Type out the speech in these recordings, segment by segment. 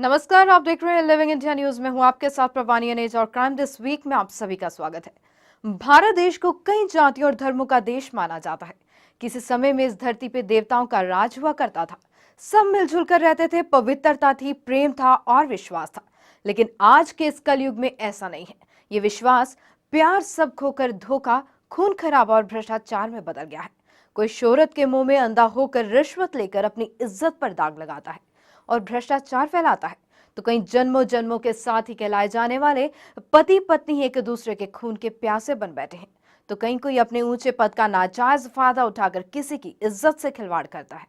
नमस्कार, आप देख रहे हैं लिविंग इंडिया न्यूज में हूं आपके साथ प्रवानी अनेज और क्राइम दिस वीक में आप सभी का स्वागत है। भारत देश को कई जातियों और धर्मों का देश माना जाता है। किसी समय में इस धरती पे देवताओं का राज हुआ करता था। सब मिलजुल कर रहते थे, पवित्रता थी, प्रेम था और विश्वास था। लेकिन आज के इस कलयुग में ऐसा नहीं है। ये विश्वास, प्यार सब खोकर धोखा, खून खराबा और भ्रष्टाचार में बदल गया है। कोई शोहरत के मुंह में अंधा होकर रिश्वत लेकर अपनी इज्जत पर दाग लगाता है और भ्रष्टाचार फैलाता है, तो कई जन्मों जन्मों के साथ ही कहलाए जाने वाले पति पत्नी एक दूसरे के खून के प्यासे बन बैठे हैं, तो कहीं कोई अपने ऊंचे पद का नाजायज फायदा उठाकर किसी की इज्जत से खिलवाड़ करता है।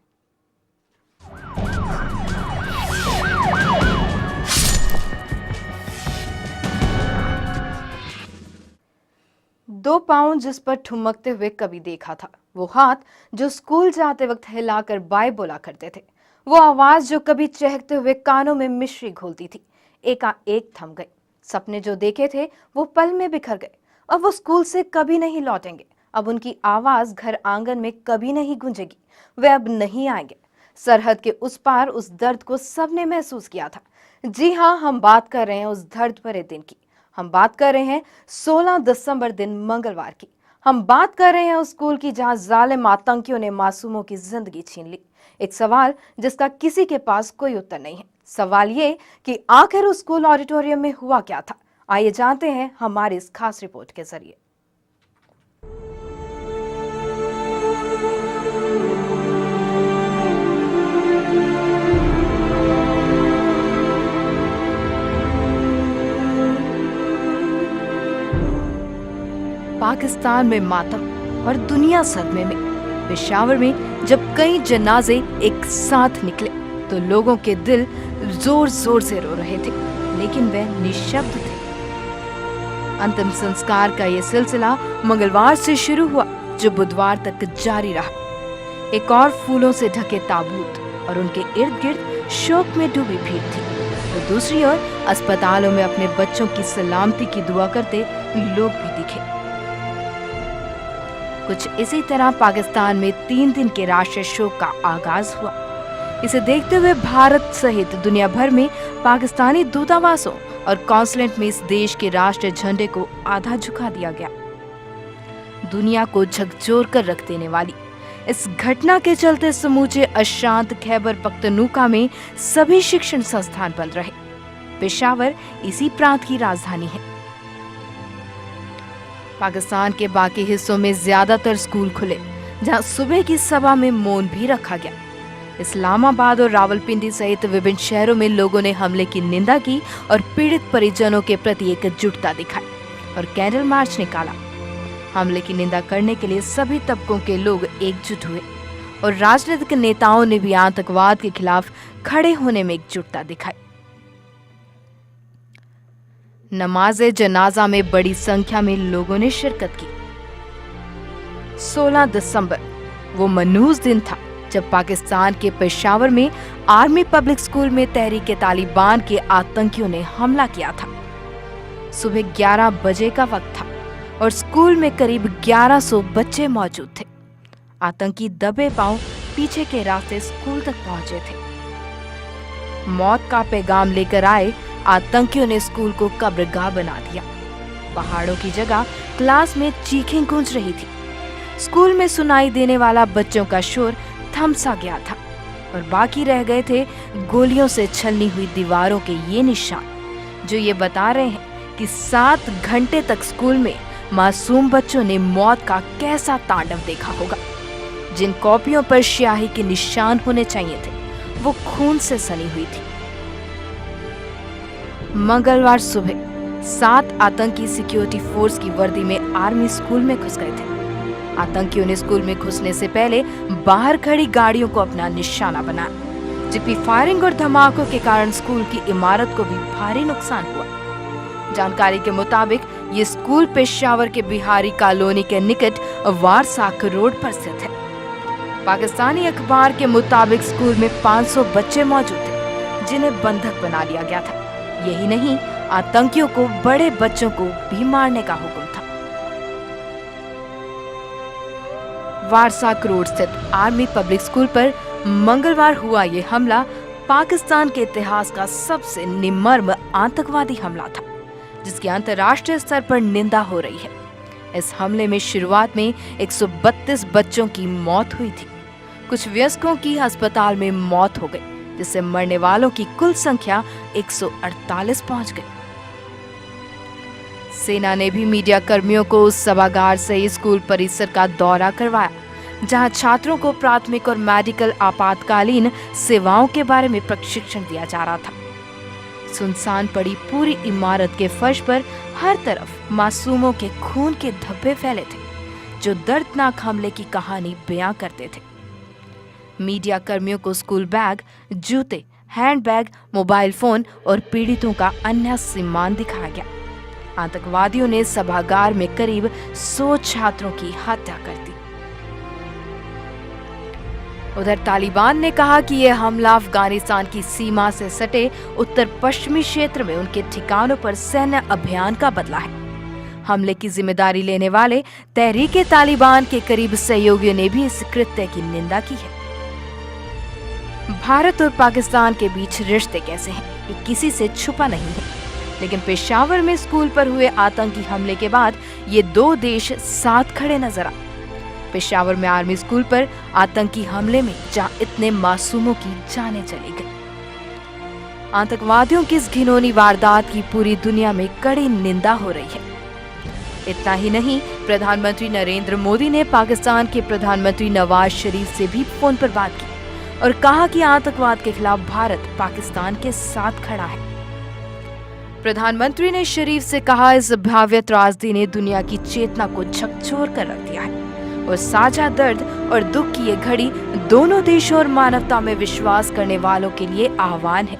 दो पांव जिस पर ठुमकते हुए कभी देखा था, वो हाथ जो स्कूल जाते वक्त हिलाकर बाय बोला करते थे, वो आवाज जो कभी चहकते हुए कानों में मिश्री घोलती थी, एकाएक थम गई। सपने जो देखे थे वो पल में बिखर गए। अब वो स्कूल से कभी नहीं लौटेंगे। अब उनकी आवाज घर आंगन में कभी नहीं गूंजेगी। वे अब नहीं आएंगे। सरहद के उस पार उस दर्द को सबने महसूस किया था। जी हाँ, हम बात कर रहे हैं उस दर्द भरे दिन की। हम बात कर रहे हैं 16 दिसंबर दिन मंगलवार की। हम बात कर रहे हैं उस स्कूल की जहां जालिम आतंकियों ने मासूमों की जिंदगी छीन ली। एक सवाल जिसका किसी के पास कोई उत्तर नहीं है। सवाल ये कि आखिर उस स्कूल ऑडिटोरियम में हुआ क्या था। आइए जानते हैं हमारी इस खास रिपोर्ट के जरिए। पाकिस्तान में मातम और दुनिया सदमे में। पेशावर में जब कई जनाजे एक साथ निकले तो लोगों के दिल जोर जोर से रो रहे थे, लेकिन वे निशब्द थे। अंतिम संस्कार का यह सिलसिला मंगलवार से शुरू हुआ, जो बुधवार तक जारी रहा। एक और फूलों से ढके ताबूत और उनके इर्द गिर्द शोक में डूबी भीड़ थी, तो दूसरी ओर अस्पतालों में अपने बच्चों की सलामती की दुआ करते लोग भी दिखे। कुछ इसी तरह पाकिस्तान में 3 दिन के राष्ट्रीय शोक का आगाज हुआ। इसे देखते हुए भारत सहित दुनिया भर में पाकिस्तानी दूतावासों और कॉन्सुलेट में इस देश के राष्ट्रीय झंडे को आधा झुका दिया गया। दुनिया को झकझोर कर रख देने वाली इस घटना के चलते समूचे अशांत खैबर पख्तूनख्वा में सभी शिक्षण संस्थान बंद रहे। पेशावर इसी प्रांत की राजधानी है। पाकिस्तान के बाकी हिस्सों में ज्यादातर स्कूल खुले, जहां सुबह की सभा में मौन भी रखा गया। इस्लामाबाद और रावलपिंडी सहित विभिन्न शहरों में लोगों ने हमले की निंदा की और पीड़ित परिजनों के प्रति एकजुटता दिखाई और कैंडल मार्च निकाला। हमले की निंदा करने के लिए सभी तबकों के लोग एकजुट हुए और राजनीतिक नेताओं ने भी आतंकवाद के खिलाफ खड़े होने में एकजुटता दिखाई। नमाज़े जनाजा में बड़ी संख्या में लोगों ने शिरकत की। 16 दिसंबर वो मनहूस दिन था जब पाकिस्तान के पेशावर में आर्मी पब्लिक स्कूल में तहरीक तालिबान के आतंकियों ने हमला किया था। सुबह 11 बजे का वक्त था और स्कूल में करीब 1100 बच्चे मौजूद थे। आतंकी दबे पांव पीछे के रास्ते स्कूल तक पहुंचे थे। मौत का पैगाम लेकर आए आतंकियों ने स्कूल को कब्रगाह बना दिया। पहाड़ों की जगह क्लास में चीखें गूंज रही थी। स्कूल में सुनाई देने वाला बच्चों का शोर थम सा गया था और बाकी रह गए थे गोलियों से छलनी हुई दीवारों के ये निशान, जो ये बता रहे हैं कि 7 घंटे तक स्कूल में मासूम बच्चों ने मौत का कैसा तांडव देखा होगा। जिन कॉपियों पर स्याही के निशान होने चाहिए थे, वो खून से सनी हुई थी। मंगलवार सुबह 7 आतंकी सिक्योरिटी फोर्स की वर्दी में आर्मी स्कूल में घुस गए थे। आतंकियों ने स्कूल में घुसने से पहले बाहर खड़ी गाड़ियों को अपना निशाना बनाया। जिपी फायरिंग और धमाकों के कारण स्कूल की इमारत को भी भारी नुकसान हुआ। जानकारी के मुताबिक ये स्कूल पेशावर के बिहारी कॉलोनी के निकट वारसाक रोड पर स्थित है। पाकिस्तानी अखबार के मुताबिक स्कूल में 500 बच्चे मौजूद थे, जिन्हें बंधक बना लिया गया था। यही नहीं, आतंकियों को बड़े बच्चों को भी मारने का हुक्म था। वारसाक रोड स्थित आर्मी पब्लिक स्कूल पर मंगलवार हुआ ये हमला पाकिस्तान के इतिहास का सबसे निर्मम आतंकवादी हमला था, जिसकी अंतर्राष्ट्रीय स्तर पर निंदा हो रही है। इस हमले में शुरुआत में 132 बच्चों की मौत हुई थी। कुछ वयस्कों की अस्पताल में मौत हो गई, जिससे मरने वालों की कुल संख्या 148 पहुंच गई। सेना ने भी मीडिया कर्मियों को उस सभागार से स्कूल परिसर का दौरा करवाया, जहां छात्रों को प्राथमिक और मेडिकल आपातकालीन सेवाओं के बारे में प्रशिक्षण दिया जा रहा था। सुनसान पड़ी पूरी इमारत के फर्श पर हर तरफ मासूमों के खून के धब्बे फैले थे, जो दर्दनाक हमले की कहानी बयां करते थे। मीडिया कर्मियों को स्कूल बैग, जूते, हैंडबैग, मोबाइल फोन और पीड़ितों का अन्य सामान दिखाया गया। आतंकवादियों ने सभागार में करीब 100 छात्रों की हत्या कर दी। उधर तालिबान ने कहा कि यह हमला अफगानिस्तान की सीमा से सटे उत्तर पश्चिमी क्षेत्र में उनके ठिकानों पर सैन्य अभियान का बदला है। हमले की जिम्मेदारी लेने वाले तहरीक तालिबान के करीब सहयोगियों ने भी इस कृत्य की निंदा की है। भारत और पाकिस्तान के बीच रिश्ते कैसे हैं, ये किसी से छुपा नहीं है, लेकिन पेशावर में स्कूल पर हुए आतंकी हमले के बाद ये दो देश साथ खड़े नजर आए। पेशावर में आर्मी स्कूल पर आतंकी हमले में जहां इतने मासूमों की जानें चली गई। आतंकवादियों की इस घिनौनी वारदात की पूरी दुनिया में कड़ी निंदा हो रही है। इतना ही नहीं, प्रधानमंत्री नरेंद्र मोदी ने पाकिस्तान के प्रधानमंत्री नवाज शरीफ से भी फोन पर बात की और कहा कि आतंकवाद के खिलाफ भारत पाकिस्तान के साथ खड़ा है। प्रधानमंत्री ने शरीफ से कहा, इस भयावह त्रासदी ने दुनिया की चेतना को झकझोर कर रख दिया है और साझा दर्द और दुख की ये घड़ी दोनों देशों और मानवता में विश्वास करने वालों के लिए आह्वान है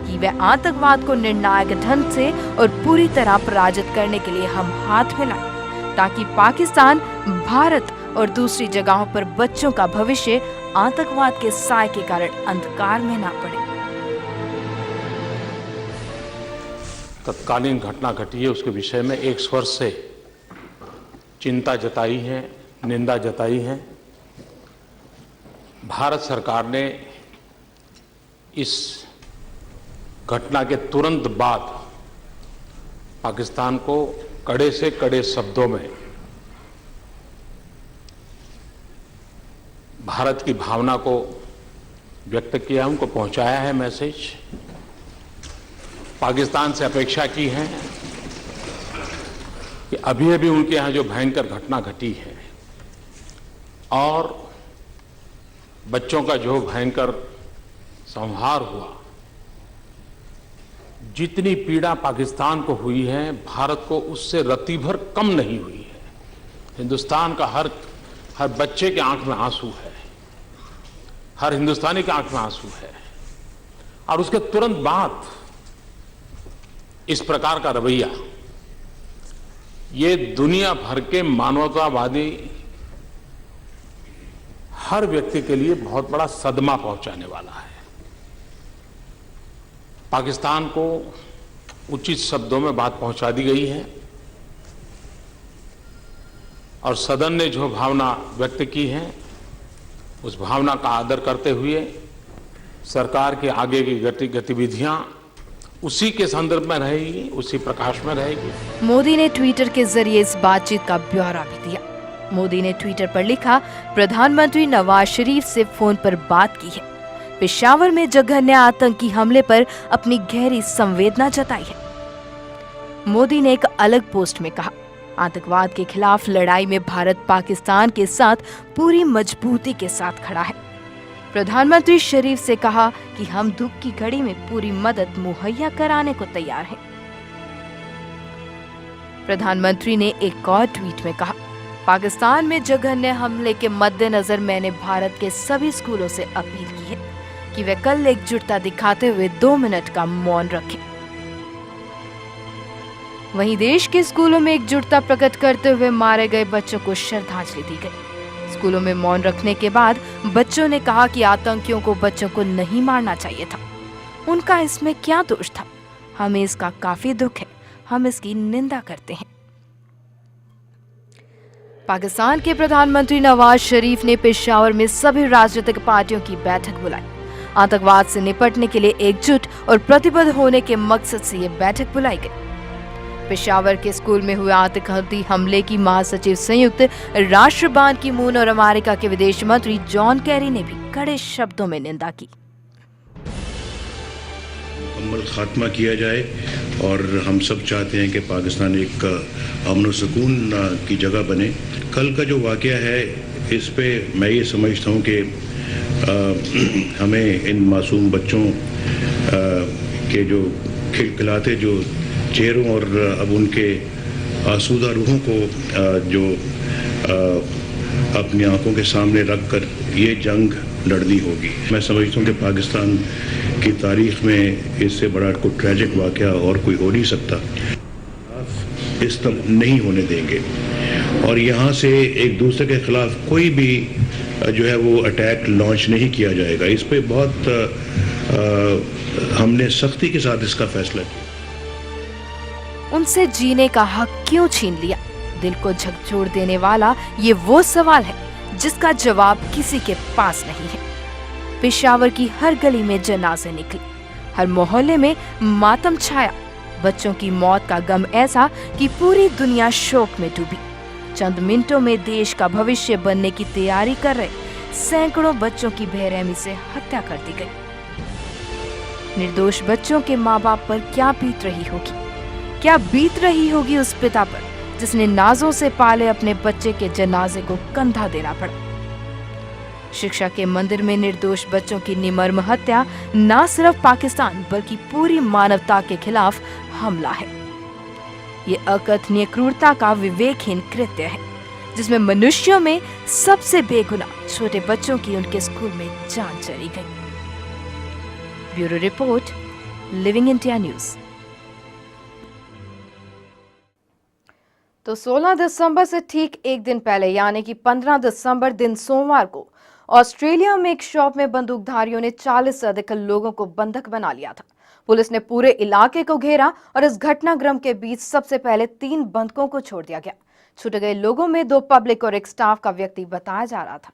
कि वे आतंकवाद को निर्णायक ढंग से और पूरी तरह पराजित करने के लिए हम हाथ मिलाएं, ताकि पाकिस्तान, भारत और दूसरी जगहों पर बच्चों का भविष्य आतंकवाद के साए के कारण अंधकार में ना पड़े। तत्कालीन घटना घटी है, उसके विषय में एक स्वर से चिंता जताई है, निंदा जताई है। भारत सरकार ने इस घटना के तुरंत बाद पाकिस्तान को कड़े से कड़े शब्दों में भारत की भावना को व्यक्त किया, उनको पहुंचाया है मैसेज। पाकिस्तान से अपेक्षा की है कि अभी अभी उनके यहाँ जो भयंकर घटना घटी है और बच्चों का जो भयंकर संहार हुआ, जितनी पीड़ा पाकिस्तान को हुई है, भारत को उससे रत्ती भर कम नहीं हुई है। हिंदुस्तान का हर बच्चे के आंख में आंसू है, हर हिंदुस्तानी के आंख में आंसू है। और उसके तुरंत बाद इस प्रकार का रवैया ये दुनिया भर के मानवतावादी हर व्यक्ति के लिए बहुत बड़ा सदमा पहुंचाने वाला है। पाकिस्तान को उचित शब्दों में बात पहुंचा दी गई है और सदन ने जो भावना व्यक्त की है, उस भावना का आदर करते हुए सरकार के आगे की गतिविधियां उसी के संदर्भ में रहेगी, उसी प्रकाश में रहेगी। मोदी ने ट्विटर के जरिए इस बातचीत का ब्यौरा भी दिया। मोदी ने ट्विटर पर लिखा, प्रधानमंत्री नवाज शरीफ से फोन पर बात की है, पेशावर में जघन्य आतंकी हमले पर अपनी गहरी संवेदना जताई है। मोदी ने एक अलग पोस्ट में कहा, आतंकवाद के खिलाफ लड़ाई में भारत पाकिस्तान के साथ पूरी मजबूती के साथ खड़ा है। प्रधानमंत्री शरीफ से कहा कि हम दुख की घड़ी में पूरी मदद मुहैया कराने को तैयार हैं। प्रधानमंत्री ने एक और ट्वीट में कहा, पाकिस्तान में जघन्य हमले के मद्देनजर मैंने भारत के सभी स्कूलों से अपील की है कि वे कल एकजुटता दिखाते हुए 2 मिनट का मौन रखें। वहीं देश के स्कूलों में एकजुटता प्रकट करते हुए मारे गए बच्चों को श्रद्धांजलि दी गई। स्कूलों में मौन रखने के बाद बच्चों ने कहा कि आतंकियों को बच्चों को नहीं मारना चाहिए था, उनका इसमें क्या दोष था। हमें इसका काफी दुख है, हम इसकी निंदा करते हैं। पाकिस्तान के प्रधानमंत्री नवाज शरीफ ने पेशावर में सभी राजनीतिक पार्टियों की बैठक बुलाई। आतंकवाद से निपटने के लिए एकजुट और प्रतिबद्ध होने के मकसद से ये बैठक बुलाई गई। पेशावर के स्कूल में हुए आतंकी हमले की महासचिव संयुक्त राष्ट्र बान की मून और अमेरिका के विदेश मंत्री जॉन कैरी ने भी कड़े शब्दों में निंदा की। मुकम्मल खात्मा किया जाए और हम सब चाहते हैं कि पाकिस्तान एक अमन और सुकून की जगह बने। कल का जो वाक़या है इस पे मैं ये समझता हूँ कि हमें इन मासूम बच्चों के जो खिलखिलाते जो चेहरों और अब उनके आसूदा रूहों को जो अपनी आंखों के सामने रख कर ये जंग लड़नी होगी। मैं समझता हूँ कि पाकिस्तान की तारीख में इससे बड़ा कोई ट्रैजिक वाक़या और कोई हो नहीं सकता। इस तरह नहीं होने देंगे और यहाँ से एक दूसरे के खिलाफ कोई भी जो है वो अटैक लॉन्च नहीं किया जाएगा। इस पे बहुत हमने सख्ती के साथ इसका फैसला किया। उनसे जीने का हक क्यों छीन लिया? दिल को झकझोर देने वाला ये वो सवाल है जिसका जवाब किसी के पास नहीं है। पेशावर की हर गली में जनाजे निकले, हर मोहल्ले में मातम छाया। बच्चों की मौत का गम ऐसा कि पूरी दुनिया शोक में डूबी। चंद मिनटों में देश का भविष्य बनने की तैयारी कर रहे सैकड़ों बच्चों की बेरहमी से हत्या कर दी गई। निर्दोष बच्चों के माँ बाप पर क्या बीत रही होगी? क्या बीत रही होगी उस पिता पर जिसने नाजों से पाले अपने बच्चे के जनाजे को कंधा देना पड़ा? शिक्षा के मंदिर में निर्दोष बच्चों की निर्मम हत्या न सिर्फ पाकिस्तान बल्कि पूरी मानवता के खिलाफ हमला है। ये अकथनीय क्रूरता का विवेकहीन कृत्य है जिसमें मनुष्यों में सबसे बेगुनाह छोटे बच्चों की उनके स्कूल में जान चली गई। Bureau report, living India news. तो 16 दिसंबर से ठीक एक दिन पहले यानी कि 15 दिसंबर दिन सोमवार को ऑस्ट्रेलिया में एक शॉप में बंदूकधारियों ने 40 से अधिक लोगों को बंधक बना लिया था। पुलिस ने पूरे इलाके को घेरा और इस घटनाक्रम के बीच सबसे पहले 3 बंधकों को छोड़ दिया गया। छूटे गए लोगों में 2 पब्लिक और एक स्टाफ का व्यक्ति बताया जा रहा था।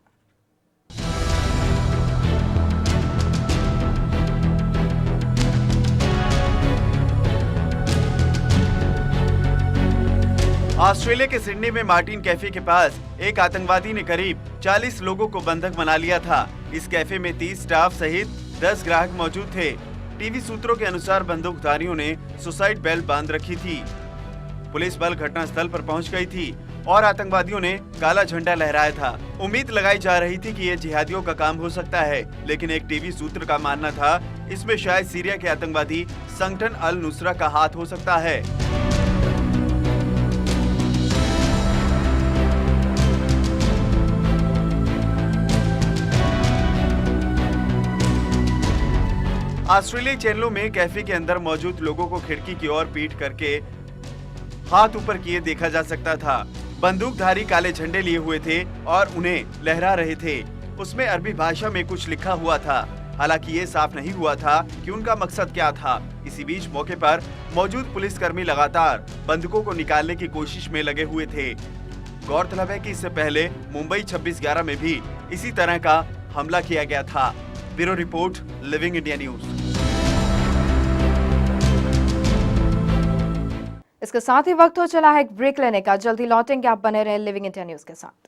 ऑस्ट्रेलिया के सिडनी में मार्टिन कैफे के पास एक आतंकवादी ने करीब 40 लोगों को बंधक बना लिया था। इस कैफे में 30 स्टाफ सहित 10 ग्राहक मौजूद थे। टीवी सूत्रों के अनुसार बंदूकधारियों ने सुसाइड बेल्ट बांध रखी थी। पुलिस बल घटनास्थल पर पहुंच गई थी और आतंकवादियों ने काला झंडा लहराया था। उम्मीद लगाई जा रही थी कि ये जिहादियों का काम हो सकता है, लेकिन एक टीवी सूत्र का मानना था इसमें शायद सीरिया के आतंकवादी संगठन अल नुसरा का हाथ हो सकता है। ऑस्ट्रेलियाई चैनलों में कैफे के अंदर मौजूद लोगों को खिड़की की ओर पीठ करके हाथ ऊपर किए देखा जा सकता था। बंदूकधारी काले झंडे लिए हुए थे और उन्हें लहरा रहे थे। उसमें अरबी भाषा में कुछ लिखा हुआ था। हालांकि ये साफ नहीं हुआ था कि उनका मकसद क्या था। इसी बीच मौके पर मौजूद पुलिसकर्मी लगातार बंधकों को निकालने की कोशिश में लगे हुए थे। गौरतलब है कि इससे पहले मुंबई 26/11 में भी इसी तरह का हमला किया गया था। Bureau report, living India news. इसके साथ ही वक्त हो चला है एक ब्रेक लेने का। जल्दी लौटेंगे, आप बने रहे लिविंग इंडिया न्यूज के साथ।